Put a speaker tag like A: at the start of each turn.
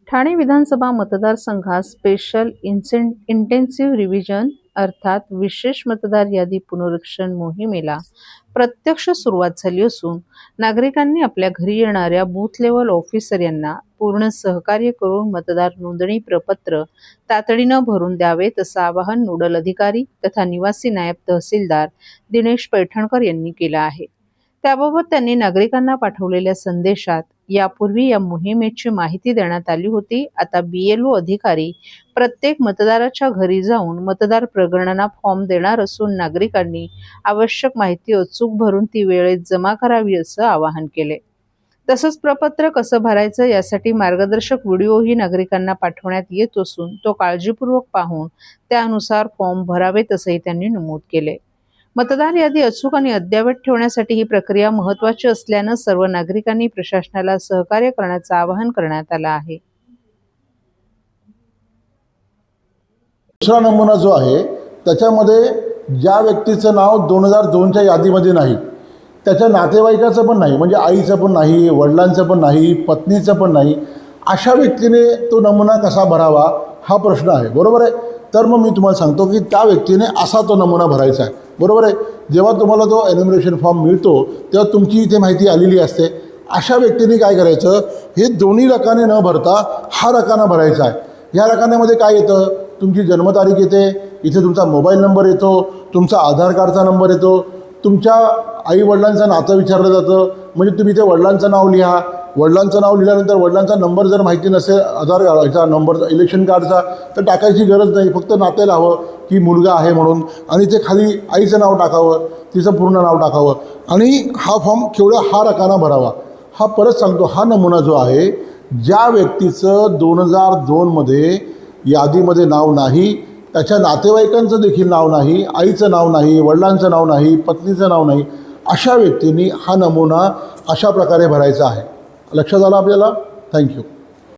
A: ठाणे विधानसभा मतदारसंघात special intensive revision अर्थात विशेष मतदार यादी पुनरीक्षण मोहिमेला प्रत्यक्ष सुरुवात झाली असून नागरिकांनी आपल्या घरी येणाऱ्या बूथ लेवल ऑफिसर यांना पूर्ण सहकार्य करून मतदार नोंदणी प्रपत्र तातडीनं भरून द्यावेत असं आवाहन नोडल अधिकारी तथा निवासी नायब तहसीलदार दिनेश पैठणकर यांनी केलं आहे। त्याबाबत त्यांनी नागरिकांना पाठवलेल्या संदेशात यापूर्वी या मोहिमेची माहिती देण्यात आली होती। आता BLO अधिकारी प्रत्येक मतदाराच्या घरी जाऊन मतदार प्रगणना फॉर्म देणार असून नागरिकांनी आवश्यक माहिती अचूक भरून ती वेळेत जमा करावी असं आवाहन केले। तसंच प्रपत्र कसं भरायचं यासाठी मार्गदर्शक व्हिडिओही नागरिकांना पाठवण्यात येत असून तो काळजीपूर्वक पाहून त्यानुसार फॉर्म भरावेत असंही त्यांनी नमूद केले। मतदार यादी अचूक आणि अद्ययावत ठेवण्यासाठी ही प्रक्रिया महत्त्वाची असल्यानं सर्व नागरिकांनी प्रशासनाला सहकार्य करण्याचं आवाहन करण्यात आलं आहे।
B: दुसरा नमुना जो आहे त्याच्यामध्ये ज्या व्यक्तीचं नाव 2002च्या यादीमध्ये नाही, त्याच्या नातेवाईकाचं पण नाही, म्हणजे आईचं पण नाही, वडिलांचं पण नाही, पत्नीचं पण नाही, अशा व्यक्तीने तो नमुना कसा भरावा हा प्रश्न आहे, बरोबर आहे। तर मग मी तुम्हाला सांगतो की त्या व्यक्तीने असा तो नमुना भरायचा आहे, बरोबर आहे। जेव्हा तुम्हाला तो एन्युमरेशन फॉर्म मिळतो तेव्हा तुमची इथे माहिती आलेली असते। अशा व्यक्तीने काय करायचं, हे दोन्ही रकाने न भरता हा रकाना भरायचा आहे। या रकान्यामध्ये काय येतं, तुमची जन्मतारीख येते, इथे तुमचा मोबाईल नंबर येतो, तुमचा आधार कार्डचा नंबर येतो, तुमच्या आईवडिलांचं नातं विचारलं जातं, म्हणजे तुम्ही इथे वडिलांचं नाव लिहा। वडिलांचं नाव लिहिल्यानंतर वडिलांचा नंबर जर माहिती नसेल, आधार कार्डचा नंबर, इलेक्शन कार्डचा, तर टाकायची गरज नाही, फक्त नाते लावावं की मुलगा आहे म्हणून, आणि ते खाली आईचं नाव टाकावं, तिचं पूर्ण नाव टाकावं, आणि हा फॉर्म केवढा हा रकाना भरावा। हा परत सांगतो, हा नमुना जो आहे, ज्या व्यक्तीचं 2002मध्ये यादीमध्ये नाव नाही, त्याच्या नातेवाईकांचं देखील नाव नाही, आईचं नाव नाही, वडिलांचं नाव नाही, पत्नीचं नाव नाही, अशा व्यक्तींनी हा नमुना अशा प्रकारे भरायचा आहे। लक्षात आलं आपल्याला? थँक्यू।